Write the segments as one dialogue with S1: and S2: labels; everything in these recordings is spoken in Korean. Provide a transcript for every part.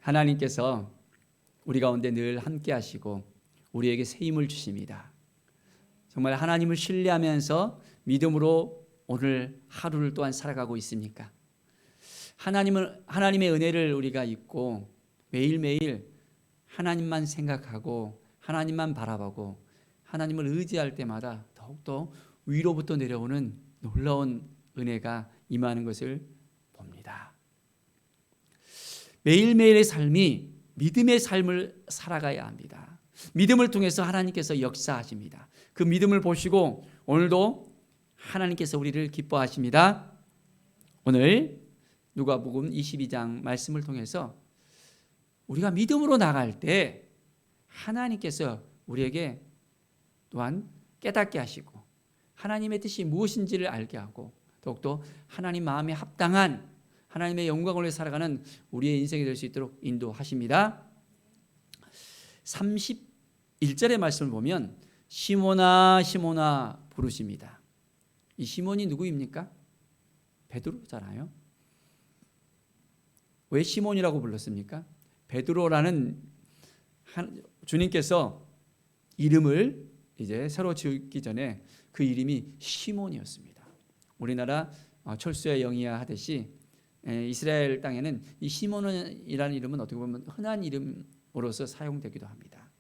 S1: 하나님께서 우리 가운데 늘 함께 하시고 우리에게 새 힘을 주십니다. 정말 하나님을 신뢰하면서 믿음으로 오늘 하루를 또한 살아가고 있습니까? 하나님의 은혜를 우리가 잊고 매일매일 하나님만 생각하고 하나님만 바라보고 하나님을 의지할 때마다 더욱더 위로부터 내려오는 놀라운 은혜가 임하는 것을 봅니다. 매일매일의 삶이 믿음의 삶을 살아가야 합니다. 믿음을 통해서 하나님께서 역사하십니다. 그 믿음을 보시고 오늘도 하나님께서 우리를 기뻐하십니다. 오늘 누가복음 22장 말씀을 통해서 우리가 믿음으로 나갈 때 하나님께서 우리에게 또한 깨닫게 하시고 하나님의 뜻이 무엇인지를 알게 하고 더욱더 하나님 마음에 합당한 하나님의 영광을 위해 살아가는 우리의 인생이 될 수 있도록 인도하십니다. 31절의 말씀을 보면 시몬아 시몬아 부르십니다. 이 시몬이 누구입니까? 베드로잖아요. 왜 시몬이라고 불렀습니까? 베드로라는 주님께서 이름을 이제 새로 지기 전에 그 이름이 시몬이었습니다. 우리나라 철수야 영이야 하듯이 이스라엘 땅에는 이 시몬이라는 이름은 어떻게 보면 흔한 이름으로서 사용되기도 합니다.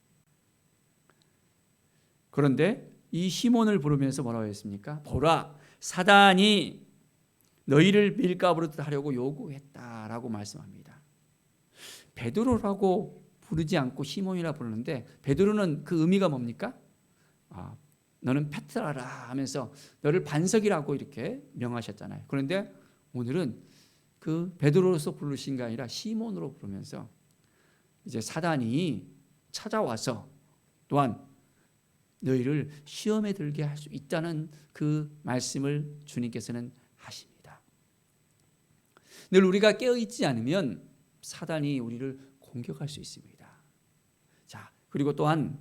S1: 그런데 이 시몬을 부르면서 뭐라고 했습니까? 보라, 사단이 너희를 밀가부르듯 하려고 요구했다라고 말씀합니다. 베드로라고 부르지 않고 시몬이라 부르는데 베드로는 그 의미가 뭡니까? 너는 페트라라 하면서 너를 반석이라고 이렇게 명하셨잖아요. 그런데 오늘은 그 베드로로서 부르신 게 아니라 시몬으로 부르면서 이제 사단이 찾아와서 또한 너희를 시험에 들게 할 수 있다는 그 말씀을 주님께서는 하십니다. 늘 우리가 깨어있지 않으면 사단이 우리를 공격할 수 있습니다. 자, 그리고 또한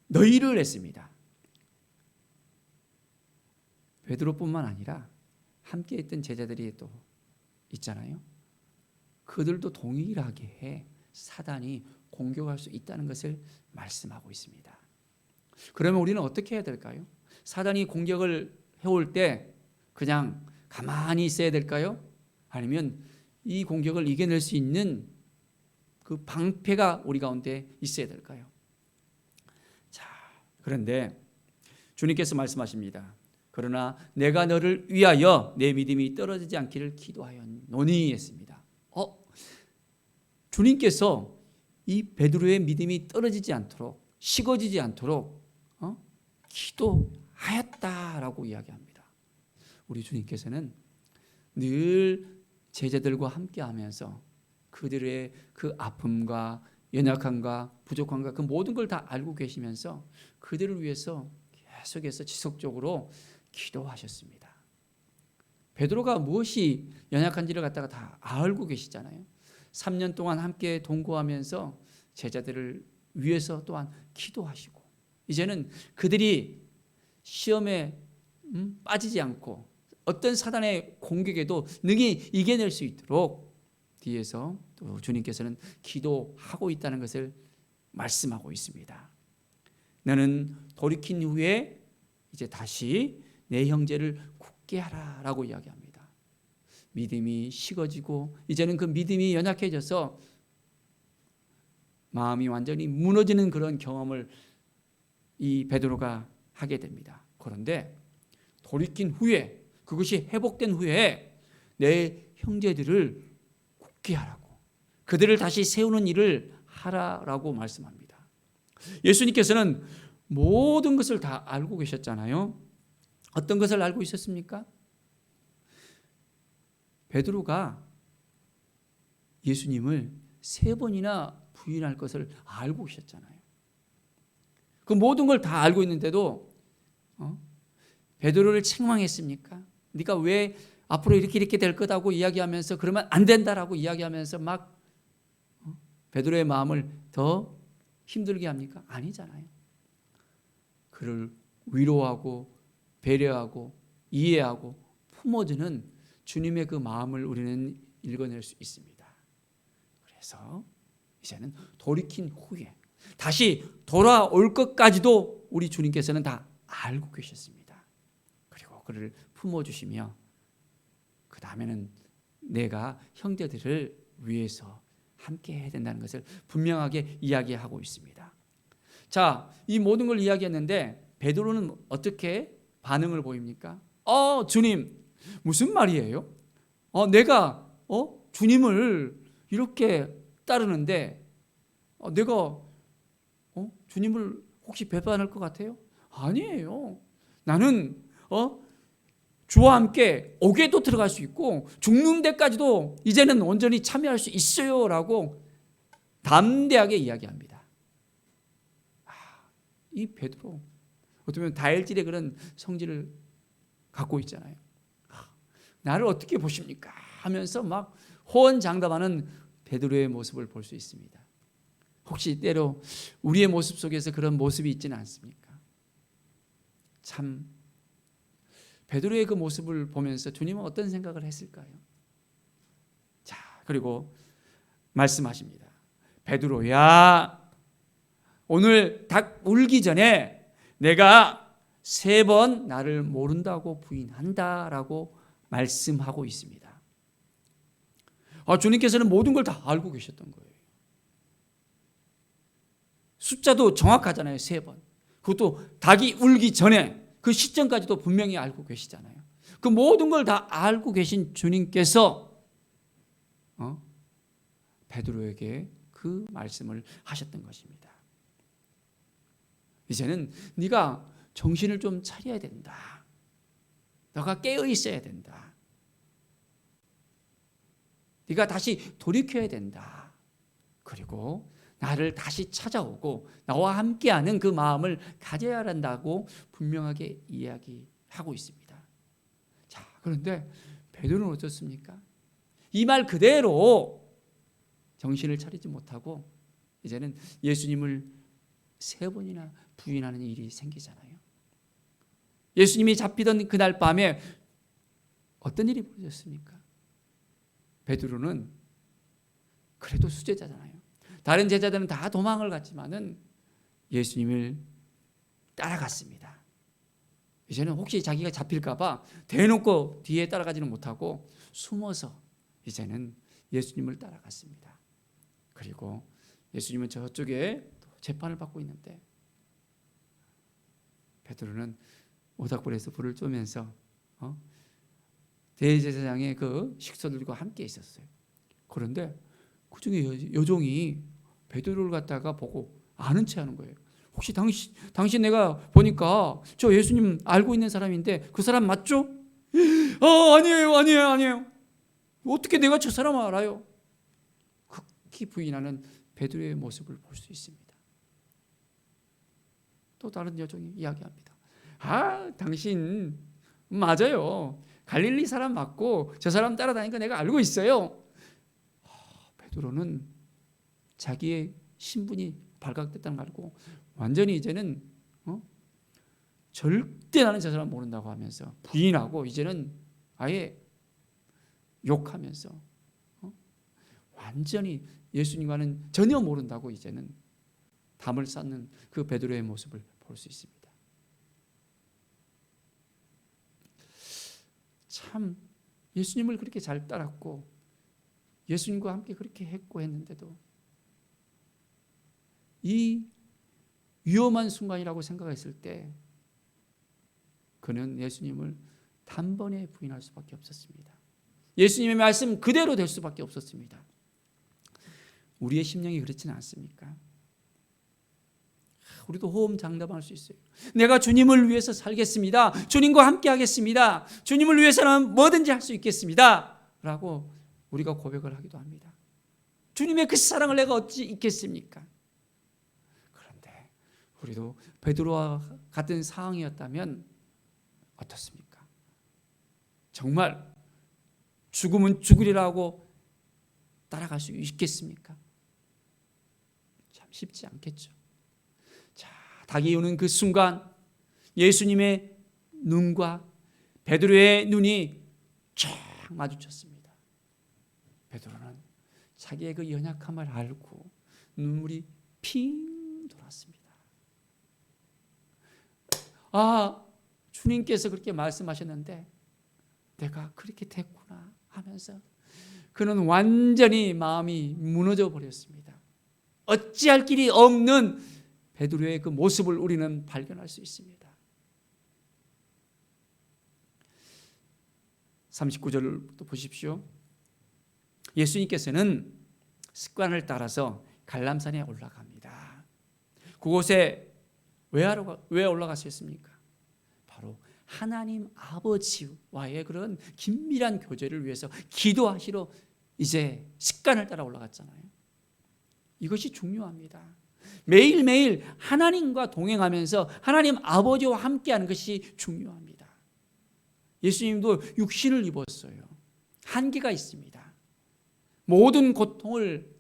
S1: 너희를 했습니다. 베드로뿐만 아니라 함께 있던 제자들이 또 있잖아요. 그들도 동일하게 해 사단이 공격할 수 있다는 것을 말씀하고 있습니다. 그러면 우리는 어떻게 해야 될까요? 사단이 공격을 해올 때 그냥 가만히 있어야 될까요? 아니면 이 공격을 이겨낼 수 있는 그 방패가 우리 가운데 있어야 될까요? 자, 그런데 주님께서 말씀하십니다. 그러나 내가 너를 위하여 내 믿음이 떨어지지 않기를 기도하였노니 했습니다. 주님께서 이 베드로의 믿음이 떨어지지 않도록 식어지지 않도록 기도하였다라고 이야기합니다. 우리 주님께서는 늘 제자들과 함께하면서 그들의 그 아픔과 연약함과 부족함과 그 모든 걸 다 알고 계시면서 그들을 위해서 계속해서 지속적으로 기도하셨습니다. 베드로가 무엇이 연약한지를 갖다가 다 알고 계시잖아요. 3년 동안 함께 동거하면서 제자들을 위해서 또한 기도하시고 이제는 그들이 시험에 빠지지 않고 어떤 사단의 공격에도 능히 이겨낼 수 있도록 뒤에서 또 주님께서는 기도하고 있다는 것을 말씀하고 있습니다. 너는 돌이킨 후에 이제 다시 내 형제를 굳게 하라라고 이야기합니다. 믿음이 식어지고 이제는 그 믿음이 연약해져서 마음이 완전히 무너지는 그런 경험을 이 베드로가 하게 됩니다. 그런데 돌이킨 후에 그것이 회복된 후에 내 형제들을 굳게 하라고 그들을 다시 세우는 일을 하라라고 말씀합니다. 예수님께서는 모든 것을 다 알고 계셨잖아요. 어떤 것을 알고 있었습니까? 베드로가 예수님을 3번이나 부인할 것을 알고 계셨잖아요. 그 모든 걸 다 알고 있는데도 베드로를 책망했습니까? 네가 왜 앞으로 이렇게 될 거다고 이야기하면서 그러면 안 된다라고 이야기하면서 막 베드로의 마음을 더 힘들게 합니까? 아니잖아요. 그를 위로하고 배려하고 이해하고 품어주는 주님의 그 마음을 우리는 읽어낼 수 있습니다. 그래서 이제는 돌이킨 후에 다시 돌아올 것까지도 우리 주님께서는 다 알고 계셨습니다. 그리고 그를 품어주시며 그 다음에는 내가 형제들을 위해서 함께 해야 된다는 것을 분명하게 이야기하고 있습니다. 자, 이 모든 걸 이야기했는데 베드로는 어떻게 반응을 보입니까? 주님, 무슨 말이에요? 내가 주님을 이렇게 따르는데 내가 주님을 혹시 배반할 것 같아요? 아니에요. 나는 주와 함께 옥에도 들어갈 수 있고 죽는 데까지도 이제는 온전히 참여할 수 있어요 라고 담대하게 이야기합니다. 이 베드로 어떻게 보면 다혈질의 그런 성질을 갖고 있잖아요. 나를 어떻게 보십니까? 하면서 막 호언장담하는 베드로의 모습을 볼 수 있습니다. 혹시 때로 우리의 모습 속에서 그런 모습이 있지는 않습니까? 참 베드로의 그 모습을 보면서 주님은 어떤 생각을 했을까요? 자, 그리고 말씀하십니다. 베드로야, 오늘 닭 울기 전에 내가 3번 나를 모른다고 부인한다라고 말씀하고 있습니다. 주님께서는 모든 걸 다 알고 계셨던 거예요. 숫자도 정확하잖아요. 3번. 그것도 닭이 울기 전에 그 시점까지도 분명히 알고 계시잖아요. 그 모든 걸 다 알고 계신 주님께서 베드로에게 그 말씀을 하셨던 것입니다. 이제는 네가 정신을 좀 차려야 된다. 너가 깨어 있어야 된다. 네가 다시 돌이켜야 된다. 그리고 나를 다시 찾아오고 나와 함께하는 그 마음을 가져야 한다고 분명하게 이야기하고 있습니다. 자, 그런데 베드로는 어떻습니까? 이 말 그대로 정신을 차리지 못하고 이제는 예수님을 3번이나 부인하는 일이 생기잖아요. 예수님이 잡히던 그날 밤에 어떤 일이 벌어졌습니까? 베드로는 그래도 수제자잖아요. 다른 제자들은 다 도망을 갔지만은 예수님을 따라갔습니다. 이제는 혹시 자기가 잡힐까 봐 대놓고 뒤에 따라가지는 못하고 숨어서 이제는 예수님을 따라갔습니다. 그리고 예수님은 저쪽에 재판을 받고 있는데 베드로는 모닥불에서 불을 쬐면서 대제사장의 그 식소들과 함께 있었어요. 그런데 그중에 여종이 베드로를 갖다가 보고 아는 체 하는 거예요. 혹시 당신 내가 보니까 저 예수님 알고 있는 사람인데 그 사람 맞죠? 아니에요. 어떻게 내가 저 사람을 알아요? 극히 부인하는 베드로의 모습을 볼 수 있습니다. 또 다른 여종이 이야기합니다. 당신 맞아요. 갈릴리 사람 맞고 저 사람 따라다니까 내가 알고 있어요. 베드로는 자기의 신분이 발각됐다는 걸 알고 완전히 이제는 절대 나는 저 사람 모른다고 하면서 부인하고 이제는 아예 욕하면서 완전히 예수님과는 전혀 모른다고 이제는 담을 쌓는 그 베드로의 모습을 볼 수 있습니다. 참 예수님을 그렇게 잘 따랐고 예수님과 함께 그렇게 했고 했는데도 이 위험한 순간이라고 생각했을 때 그는 예수님을 단번에 부인할 수밖에 없었습니다. 예수님의 말씀 그대로 될 수밖에 없었습니다. 우리의 심령이 그렇지는 않습니까? 우리도 호언장담할 수 있어요. 내가 주님을 위해서 살겠습니다. 주님과 함께 하겠습니다. 주님을 위해서는 뭐든지 할 수 있겠습니다. 라고 우리가 고백을 하기도 합니다. 주님의 그 사랑을 내가 어찌 잊겠습니까? 그런데 우리도 베드로와 같은 상황이었다면 어떻습니까? 정말 죽으면 죽으리라고 따라갈 수 있겠습니까? 참 쉽지 않겠죠. 자, 닭이 우는 그 순간 예수님의 눈과 베드로의 눈이 쫙 마주쳤습니다. 베드로는 자기의 그 연약함을 알고 눈물이 핑 돌았습니다. 아, 주님께서 그렇게 말씀하셨는데 내가 그렇게 됐구나 하면서 그는 완전히 마음이 무너져 버렸습니다. 어찌할 길이 없는 베드로의 그 모습을 우리는 발견할 수 있습니다. 39절을 또 보십시오. 예수님께서는 습관을 따라서 갈람산에 올라갑니다. 그곳에 왜 올라가셨습니까? 바로 하나님 아버지와의 그런 긴밀한 교제를 위해서 기도하시러 이제 습관을 따라 올라갔잖아요. 이것이 중요합니다. 매일매일 하나님과 동행하면서 하나님 아버지와 함께하는 것이 중요합니다. 예수님도 육신을 입었어요. 한계가 있습니다. 모든 고통을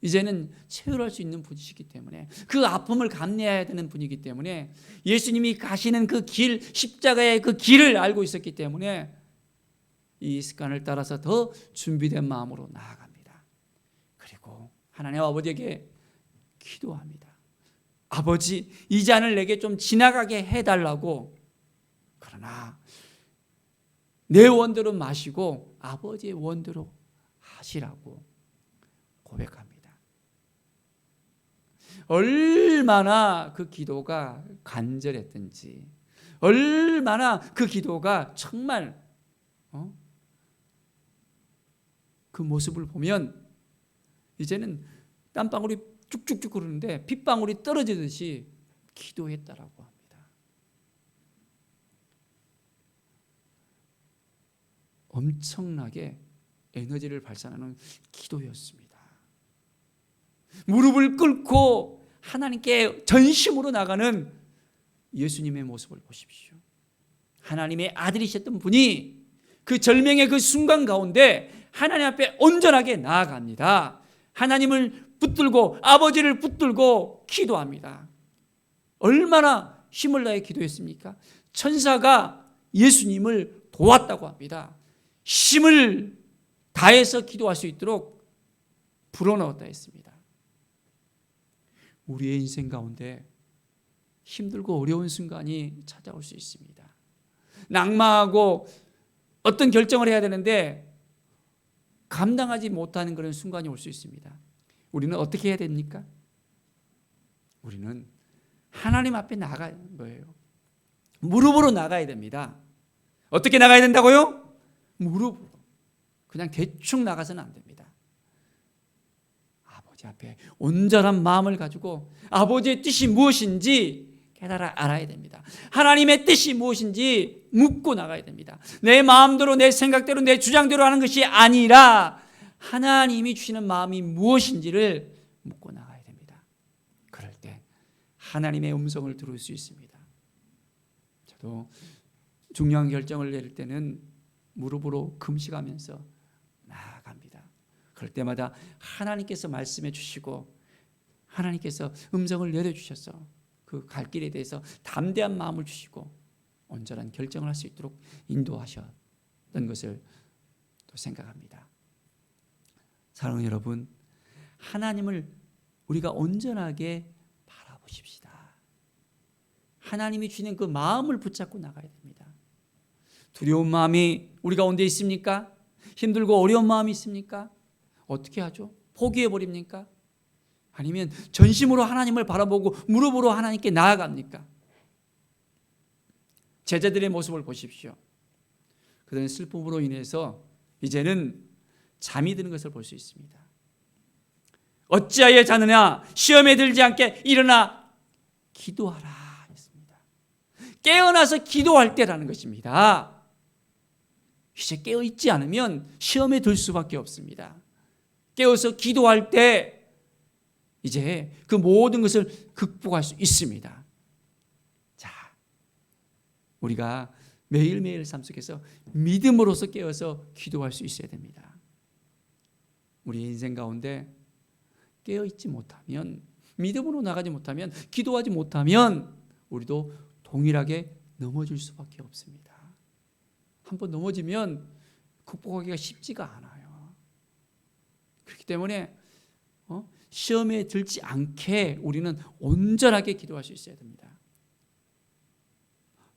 S1: 이제는 체휼할 수 있는 분이시기 때문에, 그 아픔을 감내해야 되는 분이기 때문에, 예수님이 가시는 그 길, 십자가의 그 길을 알고 있었기 때문에 이 습관을 따라서 더 준비된 마음으로 나아갑니다. 그리고 하나님 아버지에게 기도합니다. 아버지, 이 잔을 내게 좀 지나가게 해달라고. 그러나 내 원대로 마시고 아버지의 원대로 하시라고 고백합니다. 얼마나 그 기도가 간절했든지, 얼마나 그 기도가 정말 그 모습을 보면 이제는 땀방울이 쭉쭉쭉 흐르는데 핏방울이 떨어지듯이 기도했다라고 합니다. 엄청나게 에너지를 발산하는 기도였습니다. 무릎을 꿇고 하나님께 전심으로 나가는 예수님의 모습을 보십시오. 하나님의 아들이셨던 분이 그 절명의 그 순간 가운데 하나님 앞에 온전하게 나아갑니다. 하나님을 붙들고 아버지를 붙들고 기도합니다. 얼마나 힘을 다해 기도했습니까? 천사가 예수님을 도왔다고 합니다. 힘을 다해서 기도할 수 있도록 불어넣었다 했습니다. 우리의 인생 가운데 힘들고 어려운 순간이 찾아올 수 있습니다. 낙마하고 어떤 결정을 해야 되는데 감당하지 못하는 그런 순간이 올 수 있습니다. 우리는 어떻게 해야 됩니까? 우리는 하나님 앞에 나가야 하는 거예요. 무릎으로 나가야 됩니다. 어떻게 나가야 된다고요? 무릎으로. 그냥 대충 나가서는 안 됩니다. 아버지 앞에 온전한 마음을 가지고 아버지의 뜻이 무엇인지 깨달아 알아야 됩니다. 하나님의 뜻이 무엇인지 묻고 나가야 됩니다. 내 마음대로, 내 생각대로, 내 주장대로 하는 것이 아니라 하나님이 주시는 마음이 무엇인지를 묻고 나가야 됩니다. 그럴 때 하나님의 음성을 들을 수 있습니다. 저도 중요한 결정을 내릴 때는 무릎으로 금식하면서 나아갑니다. 그럴 때마다 하나님께서 말씀해 주시고 하나님께서 음성을 내려주셔서 그 갈 길에 대해서 담대한 마음을 주시고 온전한 결정을 할 수 있도록 인도하셨던 것을 또 생각합니다. 사랑하는 여러분, 하나님을 우리가 온전하게 바라보십시다. 하나님이 주시는 그 마음을 붙잡고 나가야 됩니다. 두려운 마음이 우리 가운데 있습니까? 힘들고 어려운 마음이 있습니까? 어떻게 하죠? 포기해버립니까? 아니면 전심으로 하나님을 바라보고 무릎으로 하나님께 나아갑니까? 제자들의 모습을 보십시오. 그들은 슬픔으로 인해서 이제는 잠이 드는 것을 볼 수 있습니다. 어찌하여 자느냐? 시험에 들지 않게 일어나 기도하라 했습니다. 깨어나서 기도할 때라는 것입니다. 이제 깨어있지 않으면 시험에 들 수밖에 없습니다. 깨어서 기도할 때 이제 그 모든 것을 극복할 수 있습니다. 자, 우리가 매일매일 삶 속에서 믿음으로서 깨어서 기도할 수 있어야 됩니다. 우리 인생 가운데 깨어있지 못하면, 믿음으로 나가지 못하면, 기도하지 못하면 우리도 동일하게 넘어질 수밖에 없습니다. 한번 넘어지면 극복하기가 쉽지가 않아요. 그렇기 때문에 시험에 들지 않게 우리는 온전하게 기도할 수 있어야 됩니다.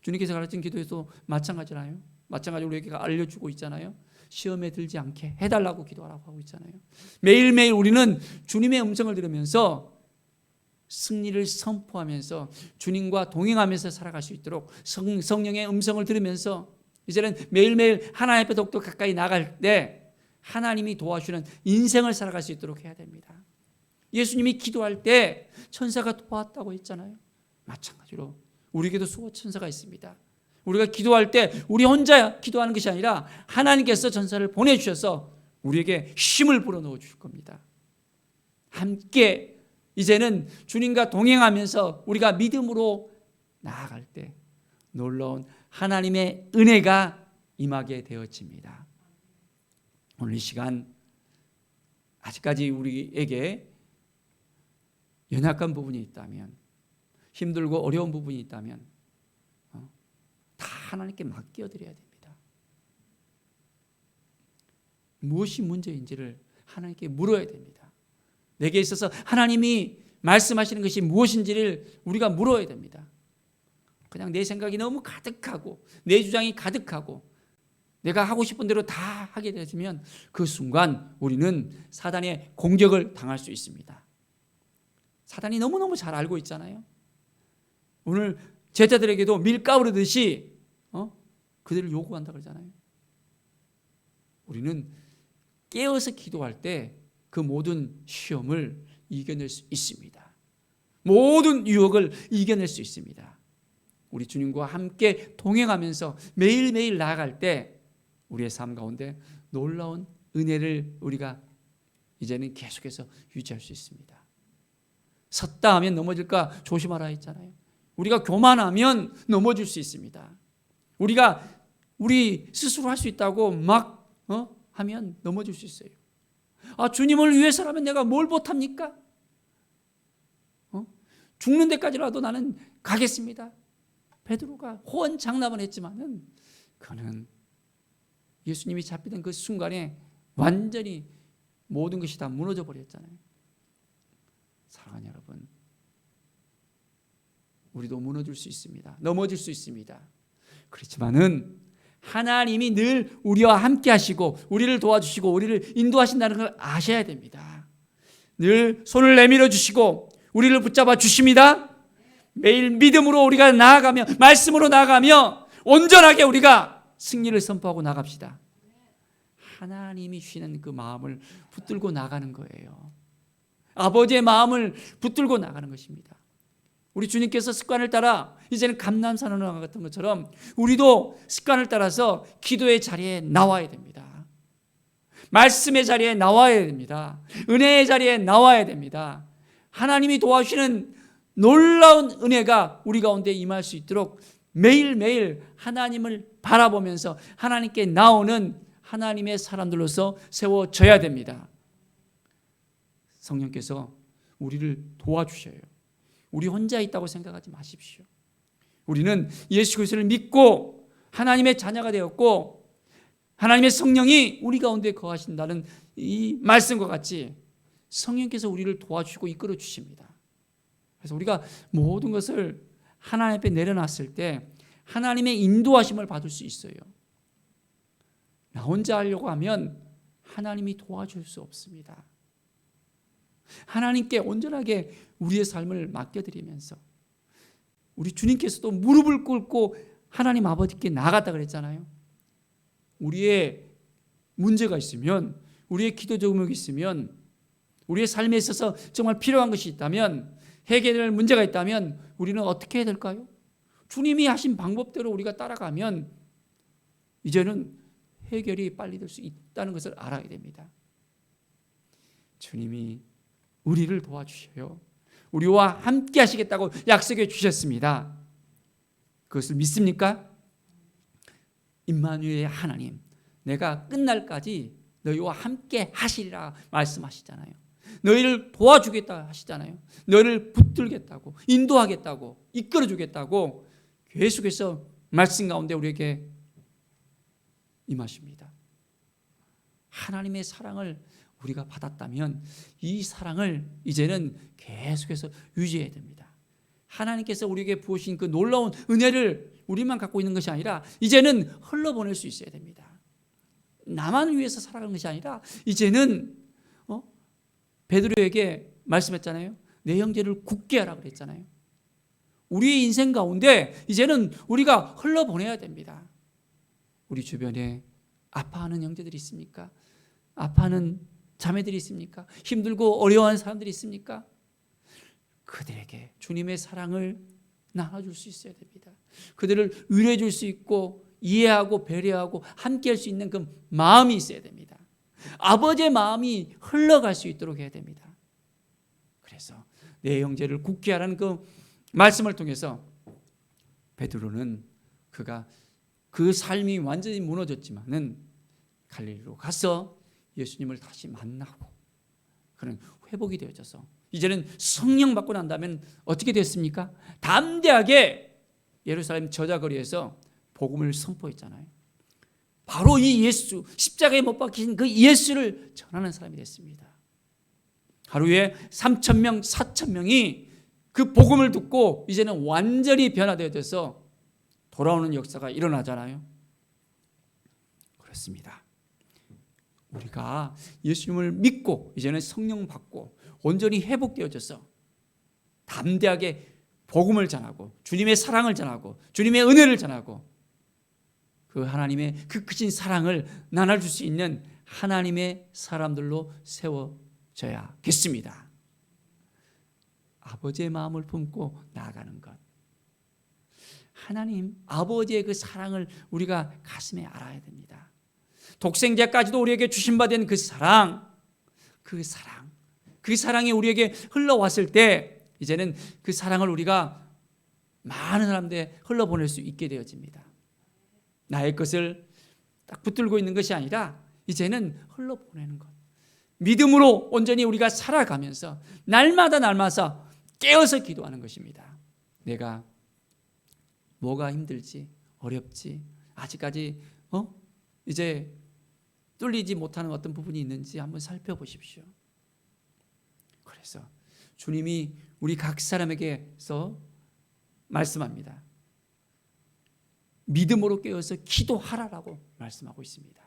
S1: 주님께서 가르친 기도에도 마찬가지잖아요. 마찬가지로 우리에게 알려주고 있잖아요. 시험에 들지 않게 해달라고 기도하라고 하고 있잖아요. 매일매일 우리는 주님의 음성을 들으면서 승리를 선포하면서 주님과 동행하면서 살아갈 수 있도록 성령의 음성을 들으면서 이제는 매일매일 하나님 앞에 더욱더 가까이 나갈 때 하나님이 도와주는 인생을 살아갈 수 있도록 해야 됩니다. 예수님이 기도할 때 천사가 도왔다고 했잖아요. 마찬가지로 우리에게도 수호 천사가 있습니다. 우리가 기도할 때 우리 혼자 기도하는 것이 아니라 하나님께서 천사를 보내주셔서 우리에게 힘을 불어넣어 주실 겁니다. 함께 이제는 주님과 동행하면서 우리가 믿음으로 나아갈 때 놀라운 하나님의 은혜가 임하게 되어집니다. 오늘 이 시간 아직까지 우리에게 연약한 부분이 있다면, 힘들고 어려운 부분이 있다면 다 하나님께 맡겨드려야 됩니다. 무엇이 문제인지를 하나님께 물어야 됩니다. 내게 있어서 하나님이 말씀하시는 것이 무엇인지를 우리가 물어야 됩니다. 그냥 내 생각이 너무 가득하고 내 주장이 가득하고 내가 하고 싶은 대로 다 하게 되면 그 순간 우리는 사단의 공격을 당할 수 있습니다. 사단이 너무너무 잘 알고 있잖아요. 오늘 제자들에게도 밀가루듯이 그들을 요구한다 그러잖아요. 우리는 깨어서 기도할 때 그 모든 시험을 이겨낼 수 있습니다. 모든 유혹을 이겨낼 수 있습니다. 우리 주님과 함께 동행하면서 매일매일 나아갈 때 우리의 삶 가운데 놀라운 은혜를 우리가 이제는 계속해서 유지할 수 있습니다. 섰다 하면 넘어질까 조심하라 했잖아요. 우리가 교만하면 넘어질 수 있습니다. 우리가 우리 스스로 할 수 있다고 막 하면 넘어질 수 있어요. 주님을 위해서라면 내가 뭘 못합니까? 죽는 데까지라도 나는 가겠습니다. 베드로가 호언장담을 했지만은 그는 예수님이 잡히던 그 순간에 완전히 모든 것이 다 무너져 버렸잖아요. 사랑하는 여러분, 우리도 무너질 수 있습니다. 넘어질 수 있습니다. 그렇지만은 하나님이 늘 우리와 함께 하시고 우리를 도와주시고 우리를 인도하신다는 걸 아셔야 됩니다. 늘 손을 내밀어 주시고 우리를 붙잡아 주십니다. 매일 믿음으로 우리가 나아가며 말씀으로 나아가며 온전하게 우리가 승리를 선포하고 나갑시다. 하나님이 주시는 그 마음을 붙들고 나가는 거예요. 아버지의 마음을 붙들고 나가는 것입니다. 우리 주님께서 습관을 따라 이제는 감람산으로 나갔던 것처럼 우리도 습관을 따라서 기도의 자리에 나와야 됩니다. 말씀의 자리에 나와야 됩니다. 은혜의 자리에 나와야 됩니다. 하나님이 도와주시는 놀라운 은혜가 우리 가운데 임할 수 있도록 매일매일 하나님을 바라보면서 하나님께 나오는 하나님의 사람들로서 세워져야 됩니다. 성령께서 우리를 도와주셔요. 우리 혼자 있다고 생각하지 마십시오. 우리는 예수 그리스도를 믿고 하나님의 자녀가 되었고 하나님의 성령이 우리 가운데 거하신다는 이 말씀과 같이 성령께서 우리를 도와주시고 이끌어 주십니다. 그래서 우리가 모든 것을 하나님 앞에 내려놨을 때 하나님의 인도하심을 받을 수 있어요. 나 혼자 하려고 하면 하나님이 도와줄 수 없습니다. 하나님께 온전하게 우리의 삶을 맡겨드리면서 우리 주님께서도 무릎을 꿇고 하나님 아버지께 나갔다 그랬잖아요. 우리의 문제가 있으면, 우리의 기도 제목이 있으면, 우리의 삶에 있어서 정말 필요한 것이 있다면, 해결될 문제가 있다면 우리는 어떻게 해야 될까요? 주님이 하신 방법대로 우리가 따라가면 이제는 해결이 빨리 될 수 있다는 것을 알아야 됩니다. 주님이 우리를 도와주셔요. 우리와 함께 하시겠다고 약속해 주셨습니다. 그것을 믿습니까? 임마누엘의 하나님, 내가 끝날까지 너희와 함께 하시리라 말씀하시잖아요. 너희를 도와주겠다 하시잖아요. 너희를 붙들겠다고, 인도하겠다고, 이끌어주겠다고 계속해서 말씀 가운데 우리에게 임하십니다. 하나님의 사랑을 우리가 받았다면 이 사랑을 이제는 계속해서 유지해야 됩니다. 하나님께서 우리에게 부으신 그 놀라운 은혜를 우리만 갖고 있는 것이 아니라 이제는 흘러보낼 수 있어야 됩니다. 나만을 위해서 살아가는 것이 아니라 이제는 베드로에게 말씀했잖아요. 내 형제를 굳게 하라 그랬잖아요. 우리의 인생 가운데 이제는 우리가 흘러보내야 됩니다. 우리 주변에 아파하는 형제들이 있습니까? 아파하는 자매들이 있습니까? 힘들고 어려워하는 사람들이 있습니까? 그들에게 주님의 사랑을 나눠줄 수 있어야 됩니다. 그들을 위로해 줄 수 있고 이해하고 배려하고 함께할 수 있는 그 마음이 있어야 됩니다. 아버지의 마음이 흘러갈 수 있도록 해야 됩니다. 그래서 내 형제를 굳게 하라는 그 말씀을 통해서 베드로는 그가 그 삶이 완전히 무너졌지만은 갈릴리로 가서 예수님을 다시 만나고 그는 회복이 되어져서 이제는 성령 받고 난 다음에 어떻게 됐습니까? 담대하게 예루살렘 저자거리에서 복음을 선포했잖아요. 바로 이 예수, 십자가에 못 박히신 그 예수를 전하는 사람이 됐습니다. 하루에 3,000명, 4,000명이 그 복음을 듣고 이제는 완전히 변화되어져서 돌아오는 역사가 일어나잖아요. 그렇습니다. 우리가 예수님을 믿고 이제는 성령 받고 온전히 회복되어져서 담대하게 복음을 전하고 주님의 사랑을 전하고 주님의 은혜를 전하고 그 하나님의 그 크신 사랑을 나눠줄 수 있는 하나님의 사람들로 세워져야겠습니다. 아버지의 마음을 품고 나아가는 것, 하나님 아버지의 그 사랑을 우리가 가슴에 알아야 됩니다. 독생자까지도 우리에게 주신 바 된 그 사랑, 그 사랑이 우리에게 흘러왔을 때 이제는 그 사랑을 우리가 많은 사람들에 흘러보낼 수 있게 되어집니다. 나의 것을 딱 붙들고 있는 것이 아니라 이제는 흘러보내는 것, 믿음으로 온전히 우리가 살아가면서 날마다 깨어서 기도하는 것입니다. 내가 뭐가 힘들지, 어렵지, 아직까지 이제 뚫리지 못하는 어떤 부분이 있는지 한번 살펴보십시오. 그래서 주님이 우리 각 사람에게서 말씀합니다. 믿음으로 깨어서 기도하라라고 말씀하고 있습니다.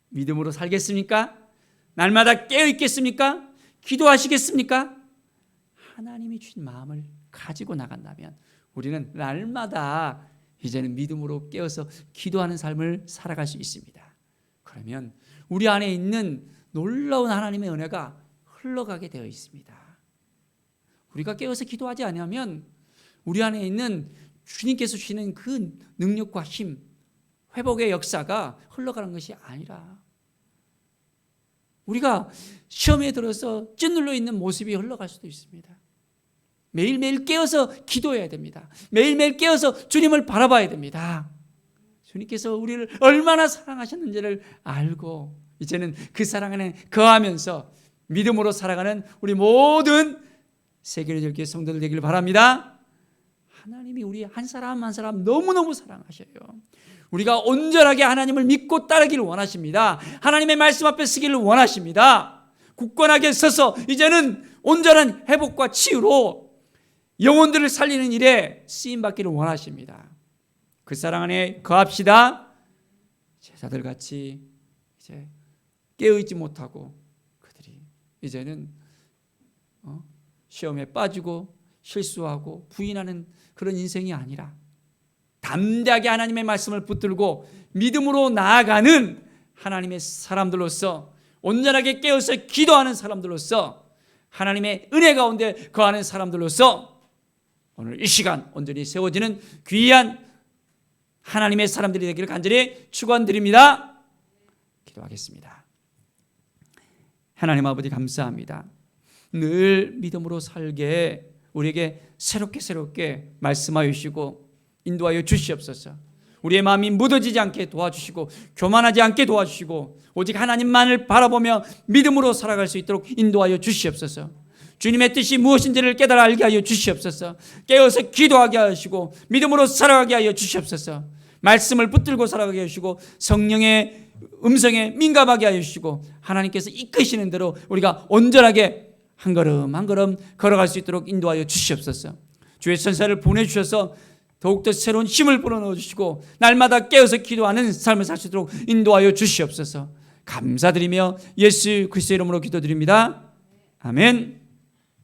S1: 믿음으로 살겠습니까? 날마다 깨어 있겠습니까? 기도하시겠습니까? 하나님이 주신 마음을 가지고 나간다면 우리는 날마다 이제는 믿음으로 깨어서 기도하는 삶을 살아갈 수 있습니다. 그러면 우리 안에 있는 놀라운 하나님의 은혜가 흘러가게 되어 있습니다. 우리가 깨어서 기도하지 않으면 우리 안에 있는 주님께서 주시는 그 능력과 힘, 회복의 역사가 흘러가는 것이 아니라 우리가 시험에 들어서 찌눌러 있는 모습이 흘러갈 수도 있습니다. 매일매일 깨어서 기도해야 됩니다. 매일매일 깨어서 주님을 바라봐야 됩니다. 주님께서 우리를 얼마나 사랑하셨는지를 알고 이제는 그 사랑 안에 거하면서 믿음으로 살아가는 우리 모든 세계적인 성도들 되기를 바랍니다. 하나님이 우리 한 사람 한 사람 너무너무 사랑하셔요. 우리가 온전하게 하나님을 믿고 따르기를 원하십니다. 하나님의 말씀 앞에 서기를 원하십니다. 굳건하게 서서 이제는 온전한 회복과 치유로 영혼들을 살리는 일에 쓰임받기를 원하십니다. 그 사랑 안에 거합시다. 제자들 같이 이제 깨어있지 못하고 그들이 이제는 시험에 빠지고 실수하고 부인하는 그런 인생이 아니라 담대하게 하나님의 말씀을 붙들고 믿음으로 나아가는 하나님의 사람들로서 온전하게 깨어서 기도하는 사람들로서 하나님의 은혜 가운데 거하는 사람들로서 오늘 이 시간 온전히 세워지는 귀한 하나님의 사람들이 되기를 간절히 축원드립니다. 기도하겠습니다. 하나님 아버지 감사합니다. 늘 믿음으로 살게 우리에게 새롭게 말씀하여 주시고 인도하여 주시옵소서. 우리의 마음이 묻어지지 않게 도와주시고 교만하지 않게 도와주시고 오직 하나님만을 바라보며 믿음으로 살아갈 수 있도록 인도하여 주시옵소서. 주님의 뜻이 무엇인지를 깨달아 알게 하여 주시옵소서. 깨어서 기도하게 하시고 믿음으로 살아가게 하여 주시옵소서. 말씀을 붙들고 살아가게 해주시고 성령의 음성에 민감하게 하여 주시고 하나님께서 이끄시는 대로 우리가 온전하게 한 걸음 한 걸음 걸어갈 수 있도록 인도하여 주시옵소서. 주의 천사를 보내주셔서 더욱더 새로운 힘을 불어넣어 주시고 날마다 깨어서 기도하는 삶을 살 수 있도록 인도하여 주시옵소서. 감사드리며 예수 그리스도의 이름으로 기도드립니다. 아멘.